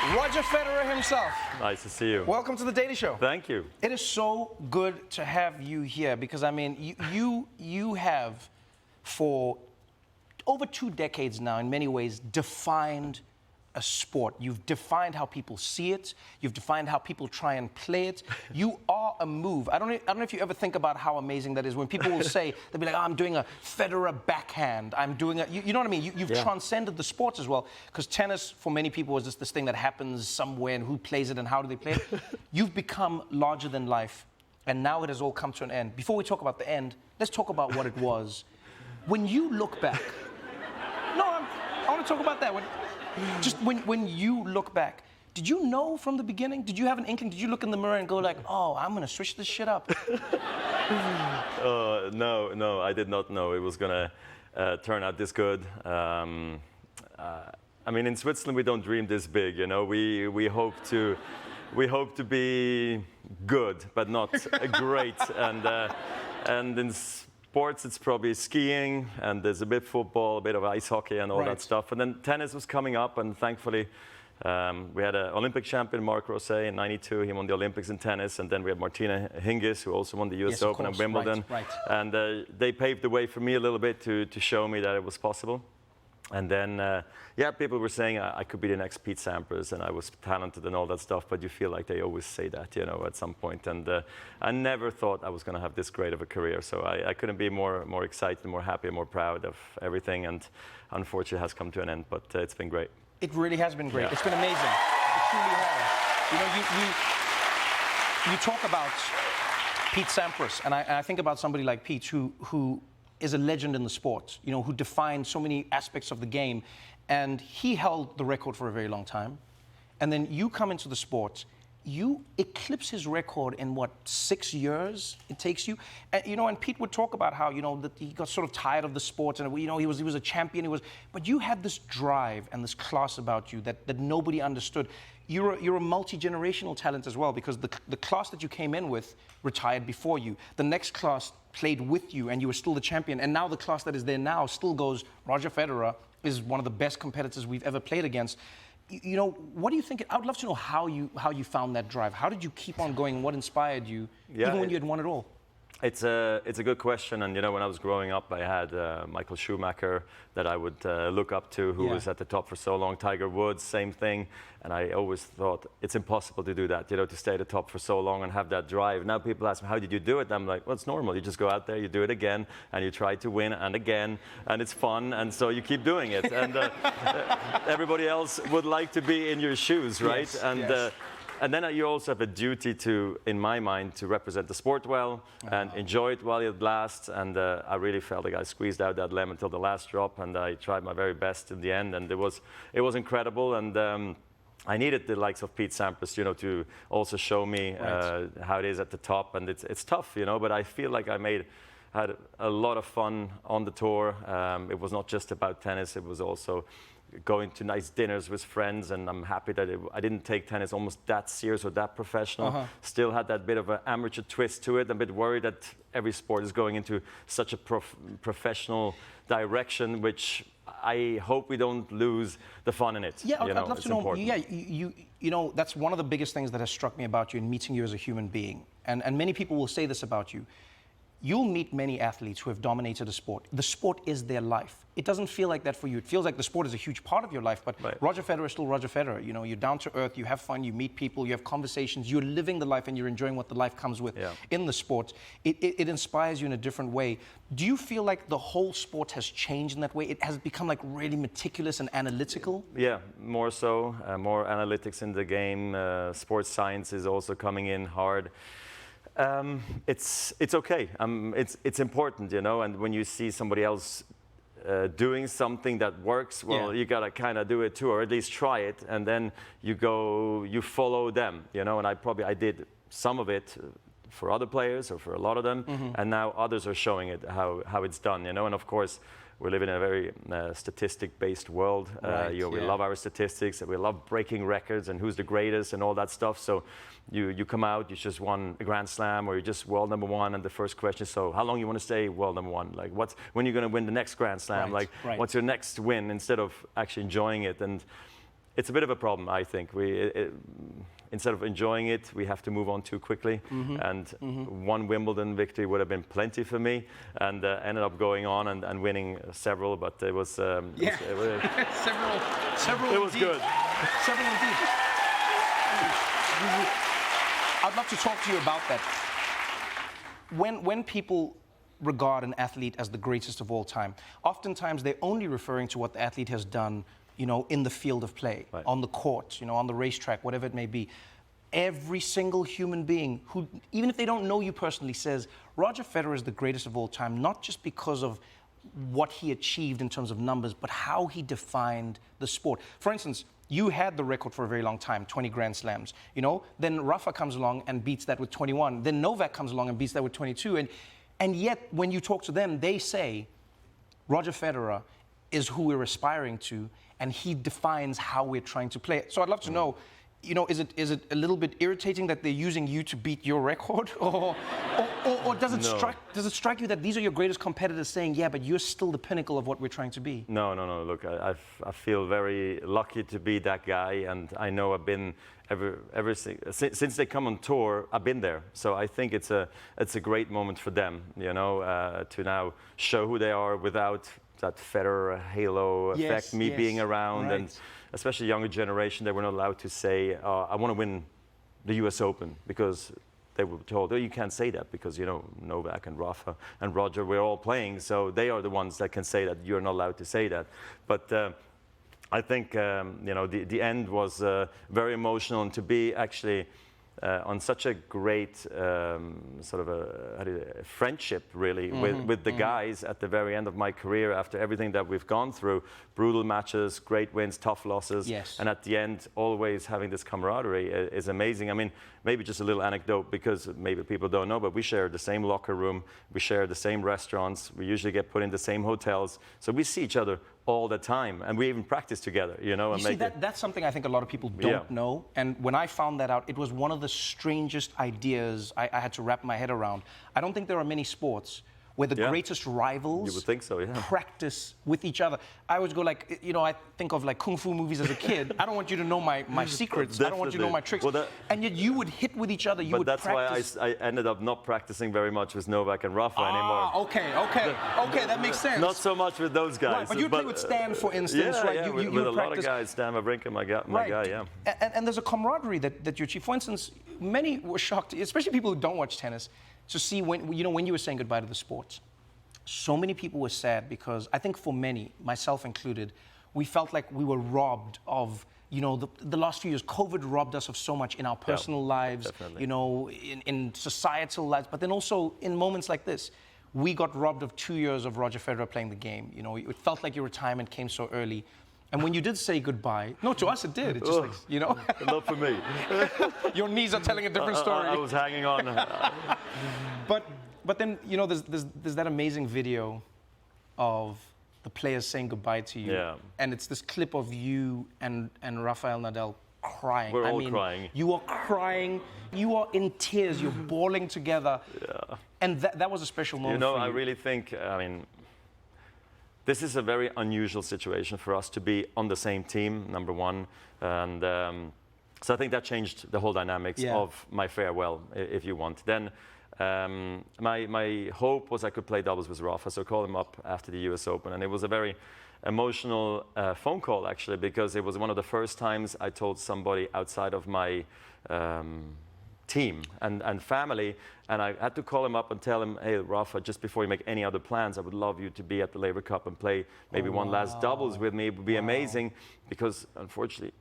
Roger Federer himself. Nice to see you. Welcome to The Daily Show. Thank you. It is so good to have you here because, I mean, you have, for over 2 decades now, in many ways, defined a sport. You've defined how people see it. You've defined how people try and play it. You are a move. I don't know if you ever think about how amazing that is. When people will say, they'll be like, oh, I'm doing a Federer backhand. I'm doing a, you know what I mean? You've transcended the sports as well. Because tennis, for many people, is just this thing that happens somewhere and who plays it and how do they play it. You've become larger than life. And now it has all come to an end. Before we talk about the end, let's talk about what it was. When you look back, I want to talk about that. When you look back, did you know from the beginning? Did you have an inkling? Did you look in the mirror and go like, oh, I'm going to switch this shit up? No, I did not know it was going to turn out this good. I mean, in Switzerland, we don't dream this big, you know. We hope to be good, but not great. And in sports, it's probably skiing, and there's a bit of football, a bit of ice hockey, and all that stuff. And then tennis was coming up, and thankfully, we had an Olympic champion, Marc Rosset, in '92. He won the Olympics in tennis, and then we had Martina Hingis, who also won the US Open and Wimbledon. Right. And they paved the way for me a little bit to show me that it was possible. And then, people were saying I could be the next Pete Sampras and I was talented and all that stuff, but you feel like they always say that, you know, at some point. And I never thought I was going to have this great of a career. So I couldn't be more excited, more happy, more proud of everything. And unfortunately, it has come to an end, but it's been great. It really has been great. Yeah. It's been amazing. It truly has. You know, you talk about Pete Sampras, and I think about somebody like Pete who is a legend in the sport, you know, who defined so many aspects of the game. And he held the record for a very long time. And then you come into the sport, you eclipse his record in, 6 years it takes you? And, you know, and Pete would talk about how, you know, that he got sort of tired of the sport and, you know, he was a champion, but you had this drive and this class about you that nobody understood. You're a multi-generational talent as well, because the class that you came in with retired before you. The next class played with you and you were still the champion. And now the class that is there now still goes, Roger Federer is one of the best competitors we've ever played against. You know, what do you think? I would love to know how you found that drive. How did you keep on going? What inspired you, even when you had won it all? It's a good question, and you know, when I was growing up, I had Michael Schumacher that I would look up to, who was at the top for so long. Tiger Woods, same thing, and I always thought it's impossible to do that, you know, to stay at the top for so long and have that drive. Now people ask me, how did you do it? I'm like, well, it's normal. You just go out there, you do it again, and you try to win and again, and it's fun, and so you keep doing it. And everybody else would like to be in your shoes, right? Yes, And then you also have a duty to, in my mind, to represent the sport well and enjoy it while it lasts. And I really felt like I squeezed out that lemon till the last drop, and I tried my very best in the end. And it was incredible. And I needed the likes of Pete Sampras, you know, to also show me how it is at the top. And it's tough, you know. But I feel like I had a lot of fun on the tour. It was not just about tennis. It was also going to nice dinners with friends, and I'm happy that I didn't take tennis almost that serious or that professional. Still had that bit of an amateur twist to it. I'm a bit worried that every sport is going into such a professional direction, which I hope we don't lose the fun in it. Yeah, you know, I'd love to know. Important. Yeah, you know, that's one of the biggest things that has struck me about you in meeting you as a human being. And many people will say this about you. You'll meet many athletes who have dominated a sport. The sport is their life. It doesn't feel like that for you. It feels like the sport is a huge part of your life, but Roger Federer is still Roger Federer. You know, you're down to earth, you have fun, you meet people, you have conversations, you're living the life and you're enjoying what the life comes with in the sport. It inspires you in a different way. Do you feel like the whole sport has changed in that way? It has become like really meticulous and analytical? Yeah, more so. More analytics in the game. Sports science is also coming in hard. It's okay. It's important, you know. And when you see somebody else doing something that works, well, you gotta kind of do it too, or at least try it, and then you follow them, you know. And I did some of it for other players or for a lot of them, and now others are showing it how it's done, you know. And of course, we live in a very statistic-based world. We love our statistics, and we love breaking records and who's the greatest and all that stuff. So you come out, you just won a Grand Slam, or you just world number one, and the first question is, so how long you want to stay world number one? Like, when you're going to win the next Grand Slam? What's your next win? Instead of actually enjoying it. And it's a bit of a problem, I think. Instead of enjoying it, we have to move on too quickly. And one Wimbledon victory would have been plenty for me, and ended up going on and winning several. But it was several. It was indeed. good. Several indeed. I'd love to talk to you about that. When people regard an athlete as the greatest of all time, oftentimes they're only referring to what the athlete has done, you know, in the field of play, right, on the court, you know, on the racetrack, whatever it may be. Every single human being who, even if they don't know you personally, says Roger Federer is the greatest of all time, not just because of what he achieved in terms of numbers, but how he defined the sport. For instance, you had the record for a very long time, 20 Grand Slams, you know? Then Rafa comes along and beats that with 21. Then Novak comes along and beats that with 22. And yet, when you talk to them, they say, Roger Federer is who we're aspiring to, and he defines how we're trying to play it. So I'd love to know, you know, is it a little bit irritating that they're using you to beat your record? Or does it strike you that these are your greatest competitors saying, yeah, but you're still the pinnacle of what we're trying to be? No. Look, I feel very lucky to be that guy, and I know I've been since they come on tour, I've been there. So I think it's a great moment for them, you know, to now show who they are without that Federer halo effect, me being around, right, and especially younger generation, they were not allowed to say, I want to win the US Open, because they were told, oh, you can't say that because, you know, Novak and Rafa and Roger, we're all playing, so they are the ones that can say that. You're not allowed to say that. But I think, you know, the end was very emotional, and to be actually on such a great sort of a friendship, really, with the guys at the very end of my career, after everything that we've gone through, brutal matches, great wins, tough losses, and at the end, always having this camaraderie is amazing. I mean, maybe just a little anecdote, because maybe people don't know, but we share the same locker room, we share the same restaurants, we usually get put in the same hotels, so we see each other all the time, and we even practice together, you know. You see, that's something I think a lot of people don't know, and when I found that out, it was one of the strangest ideas I had to wrap my head around. I don't think there are many sports where the greatest rivals, you would think so, practice with each other. I always go like, you know, I think of like kung fu movies as a kid. I don't want you to know my secrets. I don't want you to know my tricks. Well, and yet you would hit with each other. You would practice. Why I ended up not practicing very much with Novak and Rafa anymore. Okay, that makes sense. Not so much with those guys. Right, but you play with Stan, for instance, right? Yeah, with a lot of guys. Stan Wawrinka, my guy, yeah. And there's a camaraderie that you achieve. For instance, many were shocked, especially people who don't watch tennis, to see when you were saying goodbye to the sports. So many people were sad because I think for many, myself included, we felt like we were robbed of, you know, the last few years. COVID robbed us of so much in our personal lives, definitely. you know, in societal lives, but then also in moments like this. We got robbed of 2 years of Roger Federer playing the game. You know, it felt like your retirement came so early. And when you did say goodbye, no, to us it did. It just like, you know. Not for me. Your knees are telling a different story. I was hanging on. But then, you know, there's that amazing video of the players saying goodbye to you. Yeah. And it's this clip of you and Rafael Nadal crying. We're all crying. You are crying. You are in tears. You're bawling together. Yeah. And that was a special moment for you. I really think, I mean, this is a very unusual situation for us to be on the same team, number one. And so I think that changed the whole dynamics of my farewell, if you want. Then my hope was I could play doubles with Rafa, so call him up after the US Open. And it was a very emotional phone call, actually, because it was one of the first times I told somebody outside of my team and family, and I had to call him up and tell him, hey, Rafa, just before you make any other plans, I would love you to be at the Laver Cup and play maybe one last doubles with me. It would be amazing, because unfortunately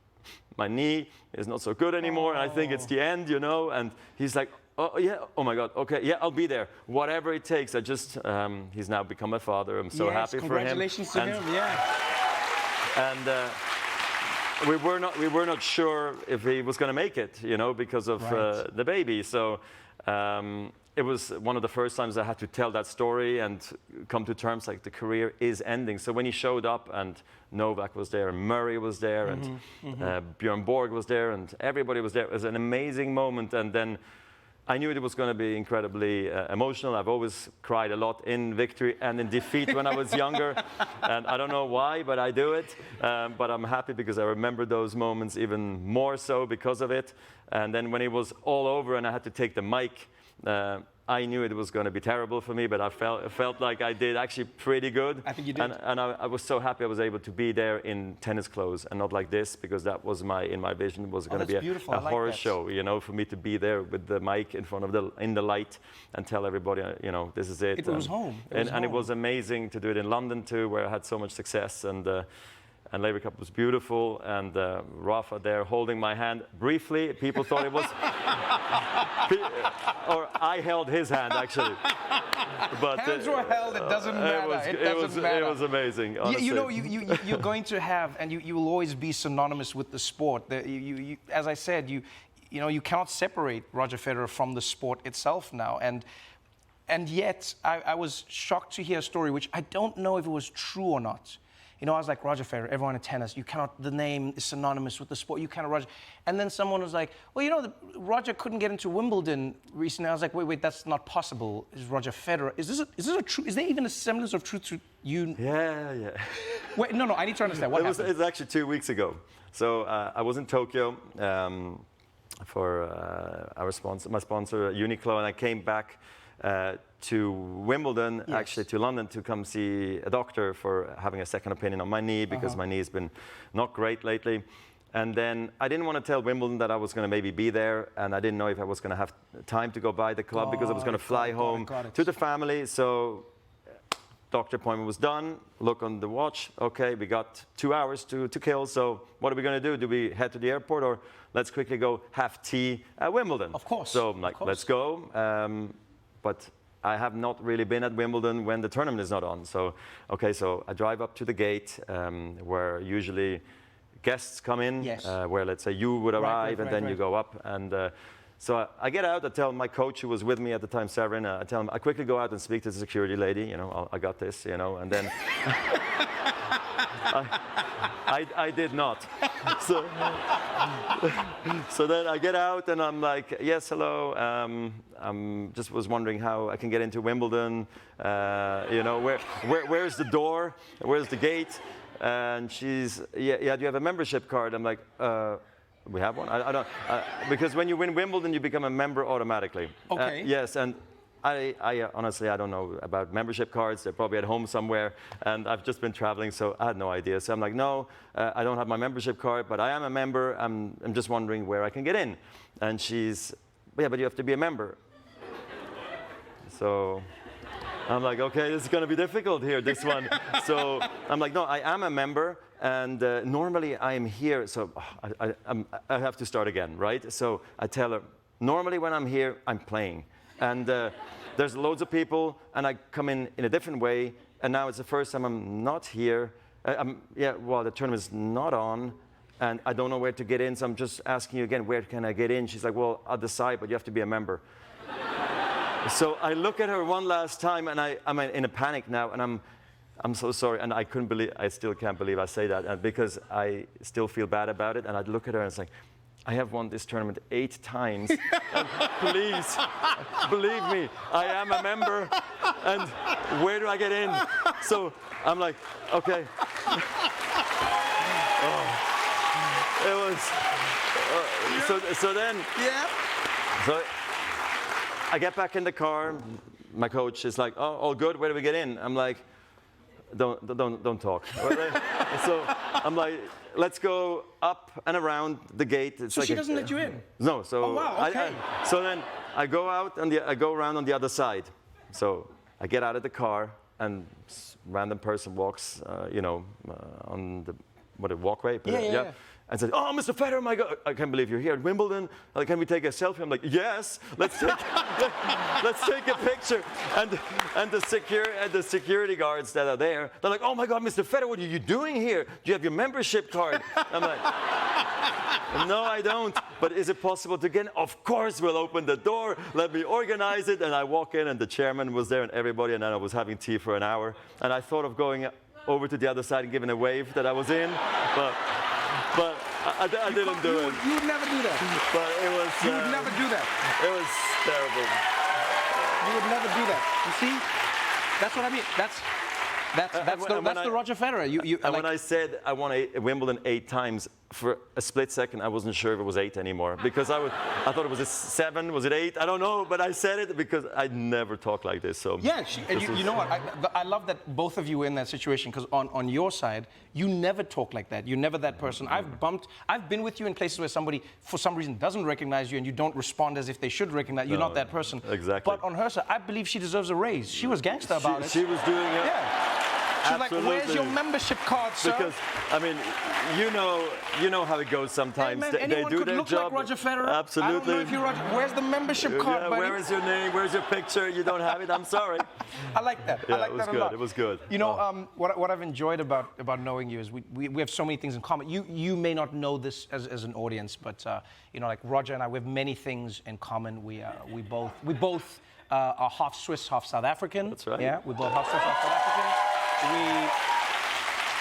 my knee is not so good anymore, and I think it's the end, you know. And he's like, oh yeah, oh my God, okay, yeah, I'll be there, whatever it takes. I just, he's now become a father. I'm so happy for him. Congratulations to him, And we were not sure if he was going to make it, you know, because of the baby. So it was one of the first times I had to tell that story and come to terms like the career is ending. So when he showed up and Novak was there and Murray was there and Björn Borg was there and everybody was there, it was an amazing moment. And then I knew it was going to be incredibly emotional. I've always cried a lot in victory and in defeat when I was younger. And I don't know why, but I do it. But I'm happy because I remember those moments even more so because of it. And then when it was all over and I had to take the mic, I knew it was going to be terrible for me, but I felt like I did actually pretty good. I think you did. And I was so happy I was able to be there in tennis clothes and not like this, because that was in my vision was going to be a horror show, you know, for me to be there with the mic in front of in the light and tell everybody, you know, this is it. It was home. And it was amazing to do it in London too, where I had so much success. And Laver Cup was beautiful, and Rafa there holding my hand briefly. People thought it was, or I held his hand actually. But hands were held. It doesn't matter. It was amazing. Honestly. You know, you're going to have, and you will always be synonymous with the sport. As I said, you know, you cannot separate Roger Federer from the sport itself now. And yet, I was shocked to hear a story which I don't know if it was true or not. You know, I was like, Roger Federer, everyone in tennis, the name is synonymous with the sport, you cannot Roger. And then someone was like, well, you know, Roger couldn't get into Wimbledon recently. I was like, wait, that's not possible. Is Roger Federer, is this a true, is there even a semblance of truth to you? Yeah. Wait, no, I need to understand, what happened? It was actually 2 weeks ago. So I was in Tokyo for my sponsor, Uniqlo, and I came back to Wimbledon, yes. actually to London, to come see a doctor for having a second opinion on my knee, because my knee's been not great lately. And then I didn't want to tell Wimbledon that I was going to maybe be there, and I didn't know if I was going to have time to go by the club, because I was going to fly home to the family. So doctor appointment was done, look on the watch, okay, we got 2 hours to kill, so what are we going to do? Do we head to the airport, or let's quickly go have tea at Wimbledon? Of course. So I'm like, let's go. But I have not really been at Wimbledon when the tournament is not on. So, okay, so I drive up to the gate where usually guests come in, yes. Where let's say you would arrive and then you go up. And so I get out, I tell my coach who was with me at the time, Severin, I tell him, I quickly go out and speak to the security lady, you know, I got this, you know, and then I did not. So then I get out and I'm like, yes, hello. Just was wondering how I can get into Wimbledon. You know, where's the door? Where's the gate? And she's, yeah. Do you have a membership card? I'm like, we have one. I don't, because when you win Wimbledon, you become a member automatically. Okay. Yes, and I honestly, I don't know about membership cards. They're probably at home somewhere, and I've just been traveling, so I had no idea. So I'm like, no, I don't have my membership card, but I am a member. I'm just wondering where I can get in. And she's, yeah, but you have to be a member. So I'm like, okay, this is going to be difficult here, this one. So I'm like, no, I am a member, and normally I am here, so I have to start again, right? So I tell her, normally when I'm here, I'm playing. And there's loads of people, and I come in a different way, and now it's the first time I'm not here. The tournament's not on, and I don't know where to get in, so I'm just asking you again, where can I get in? She's like, well, I'll decide, but you have to be a member. So I look at her one last time, and I'm in a panic now, and I'm so sorry, and I still can't believe I say that, because I still feel bad about it, and I look at her and it's like, I have won this tournament 8 times. And please, believe me, I am a member. And where do I get in? So I'm like, okay. It was. So then. Yeah. So I get back in the car. My coach is like, oh, all good. Where do we get in? I'm like, don't talk. So I'm like, let's go up and around the gate. It's so like she doesn't let you in? No. So oh, wow, okay. So then I go out and I go around on the other side. So I get out of the car, and random person walks, on the walkway. Yeah. And said, "Oh, Mr. Federer, my God, I can't believe you're here at Wimbledon. Can we take a selfie?" I'm like, "Yes, let's take a picture." And the security guards that are there, they're like, "Oh my God, Mr. Federer, what are you doing here? Do you have your membership card?" I'm like, "No, I don't. But is it possible to get in?" "Of course, we'll open the door. Let me organize it." And I walk in, and the chairman was there, and everybody, and then I was having tea for an hour. And I thought of going over to the other side and giving a wave that I was in, but I didn't do it. You would never do that. But it was. You would never do that. It was terrible. You would never do that. You see? That's what I mean. That's the Roger Federer. When I said I won Wimbledon 8 times, for a split second I wasn't sure if it was 8 anymore, because I thought it was a 7, was it 8? I don't know, but I said it because I never talk like this. So yeah, and you know what? I love that both of you were in that situation, because on your side, you never talk like that. You're never that person. I've been with you in places where somebody for some reason doesn't recognize you, and you don't respond as if they should recognize you. You're not that person. Exactly. But on her side, I believe she deserves a raise. She was gangster about it. She was doing it. Yeah. She's Absolutely. like, where's your membership card, sir? Because, I mean, you know how it goes sometimes. Hey, man, they do could their look job. Like Roger Federer. Absolutely. I don't know if you're Roger. Where's the membership card, buddy? Where is your name? Where's your picture? You don't have it. I'm sorry. I like that. Yeah, I like that a lot. It was good. You know, what I've enjoyed about knowing you is we have so many things in common. You may not know this as an audience, but you know, like Roger and I, we have many things in common. We both are half Swiss, half South African. That's right. Yeah, we both half Swiss, half South African.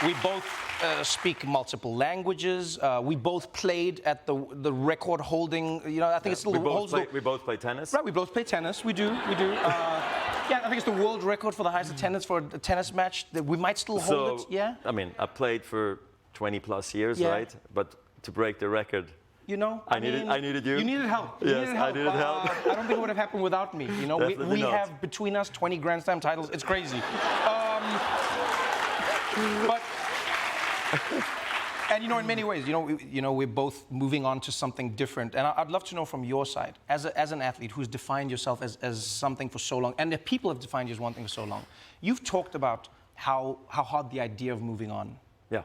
We both speak multiple languages. We both played at the record holding. You know, I think it's still we both play tennis. Right, we both play tennis. We do. Yeah, I think it's the world record for the highest attendance for a tennis match. We might still hold it. Yeah. I mean, I played for 20+ years, Yeah. right? But to break the record, you know, I needed you. You needed help. Yes, I needed help. I don't think it would have happened without me. You know, we not. have between us 20 Grand Slam titles. It's crazy. But and you know, in many ways, you know, we're both moving on to something different. And I'd love to know from your side, as an athlete who's defined yourself as something for so long, and the people have defined you as one thing for so long. You've talked about how hard the idea of moving on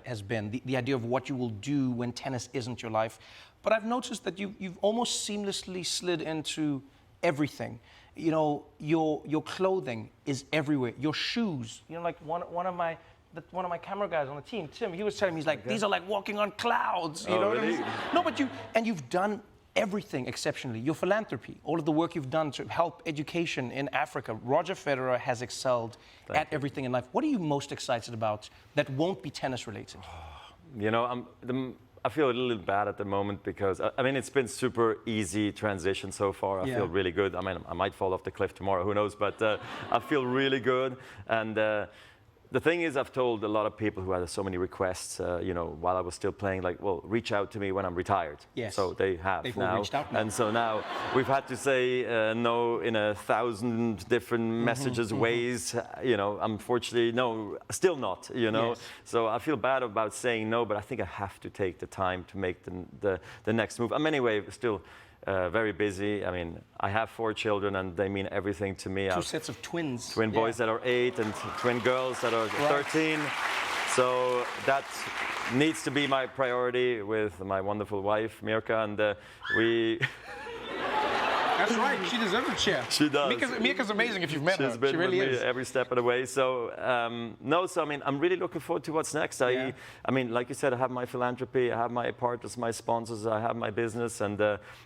has been, the idea of what you will do when tennis isn't your life. But I've noticed that you've almost seamlessly slid into everything. You know, your clothing is everywhere. Your shoes, you know, like one of my camera guys on the team, Tim, he was telling me, he's like, these are like walking on clouds. You know what I mean? No, but you've done everything exceptionally. Your philanthropy, all of the work you've done to help education in Africa. Roger Federer has excelled at everything in life. What are you most excited about that won't be tennis related? You know, I feel a little bad at the moment because, I mean, it's been super easy transition so far. I feel really good. I mean, I might fall off the cliff tomorrow, who knows? But I feel really good. And the thing is, I've told a lot of people who had so many requests, you know, while I was still playing, like, well, reach out to me when I'm retired. Yes. So they've now. Reached out now. And so now we've had to say no in 1,000 different messages, ways. You know, unfortunately, no, still not, you know. Yes. So I feel bad about saying no, but I think I have to take the time to make the next move. I'm anyway still very busy. I mean, I have 4 children, and they mean everything to me. 2 sets of twins. Twin boys that are 8 and twin girls that are 13. So that needs to be my priority with my wonderful wife, Mirka, and we... That's right. She deserves a chair. She does. Mirka's amazing if you've met her. She's been She really with me is. every step of the way. So I mean, I'm really looking forward to what's next. I mean, like you said, I have my philanthropy, I have my partners, my sponsors, I have my business, and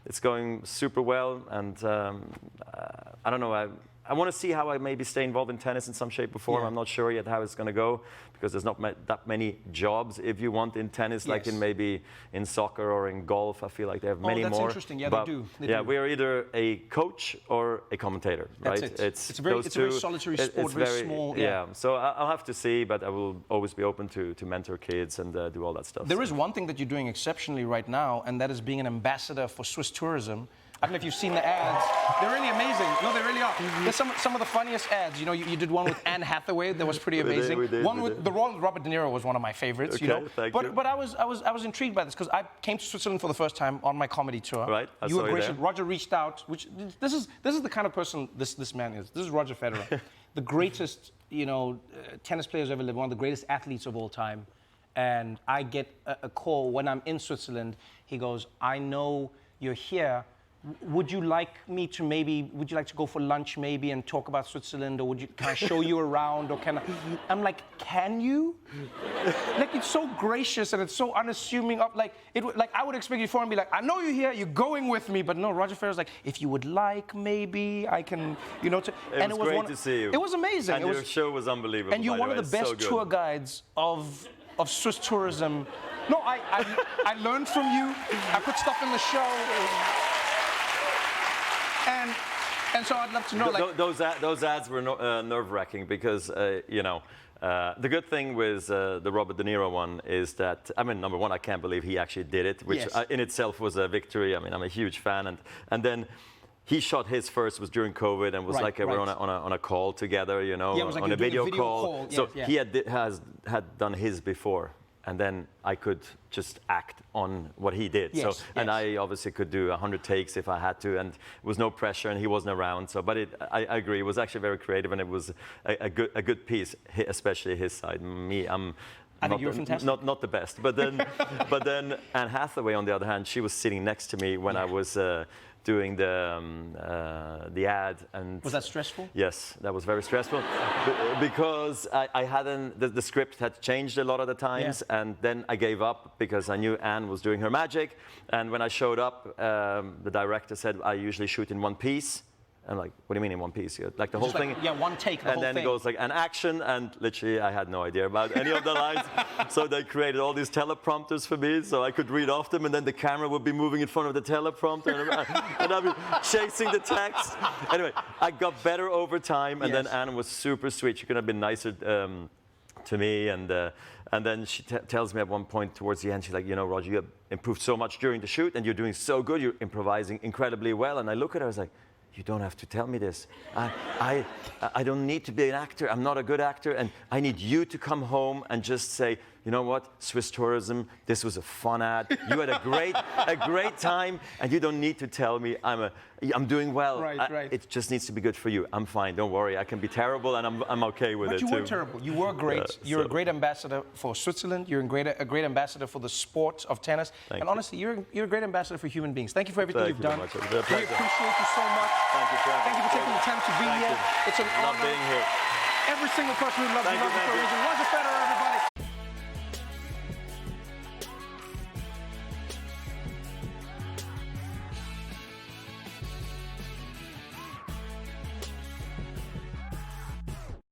it's going super well. And I don't know. I want to see how I maybe stay involved in tennis in some shape or form. I'm not sure yet how it's going to go, because there's not that many jobs, if you want, in tennis, like in maybe in soccer or in golf. I feel like they have many more. Oh, that's interesting. Yeah, but they do. We are either a coach or a commentator, right? That's it. It's a very solitary sport, very small. Yeah. So I'll have to see, but I will always be open to mentor kids and do all that stuff. There is one thing that you're doing exceptionally right now, and that is being an ambassador for Swiss tourism. I don't know if you've seen the ads. They're really amazing. No, they really are. There's some of the funniest ads. You know, you did one with Anne Hathaway that was pretty amazing. We did. The one with Robert De Niro was one of my favorites. Okay, you know, thank you. But I was intrigued by this because I came to Switzerland for the first time on my comedy tour. Right, I you saw were you gracious. there. Roger reached out. Which this is the kind of person this man is. This is Roger Federer, the greatest tennis players ever lived, one of the greatest athletes of all time. And I get a call when I'm in Switzerland. He goes, "I know you're here. Would you like to go for lunch maybe and talk about Switzerland, or can I show you around, or can I?" I'm like, "Can you?" Like, it's so gracious and it's so unassuming. Like I would expect you for him to be like, "I know you're here, you're going with me," but no, Roger Federer's like, "If you would like, maybe I can, It was great to see you. It was amazing. And your show was unbelievable. And you're one of the best so tour guides of Swiss tourism No, I learned from you. I put stuff in the show. And so I'd love to know, like... Those ads were nerve-wracking because, you know, the good thing with the Robert De Niro one is that, I mean, number one, I can't believe he actually did it, which in itself was a victory. I mean, I'm a huge fan. And then he shot his first, was during COVID, and was like we're on a call together, you know, like on a video call. So yes, he had done his before. And then I could just act on what he did. Yes, and I obviously could do 100 takes if I had to, and there was no pressure, and he wasn't around. So, but I agree, it was actually very creative, and it was a good piece, especially his side. Me, I think you were fantastic. Not the best. But then Anne Hathaway, on the other hand, she was sitting next to me when I was doing the ad. And was that stressful? Yes, that was very stressful because I hadn't, the script had changed a lot of the times, and then I gave up because I knew Anne was doing her magic. And when I showed up, the director said, I usually shoot in one piece. I'm like, what do you mean in one piece? Like the whole thing? One take, the whole thing. And then it goes like an action, and literally I had no idea about any of the lines. So they created all these teleprompters for me, so I could read off them, and then the camera would be moving in front of the teleprompter, and I'd be chasing the text. Anyway, I got better over time, and then Anne was super sweet. She couldn't have been nicer to me, and then she tells me at one point towards the end, she's like, you know, Roger, you have improved so much during the shoot, and you're doing so good, you're improvising incredibly well. And I look at her, I was like, you don't have to tell me this. I don't need to be an actor. I'm not a good actor, and I need you to come home and just say, you know what, Swiss Tourism, this was a fun ad. You had a great time, and you don't need to tell me I'm doing well. Right. It just needs to be good for you. I'm fine. Don't worry. I can be terrible, and I'm okay with it too. But you weren't terrible. You were great. You're a great ambassador for Switzerland. You're a great ambassador for the sport of tennis. Thank and you. honestly, you're a great ambassador for human beings. Thank you for everything you've done. Thank you We very much. appreciate you so much. Thank you, Trevor. Thank you for taking the time to be here. It's an honor. Not being here. Every single person who loves you loves you for a reason. Roger Federer.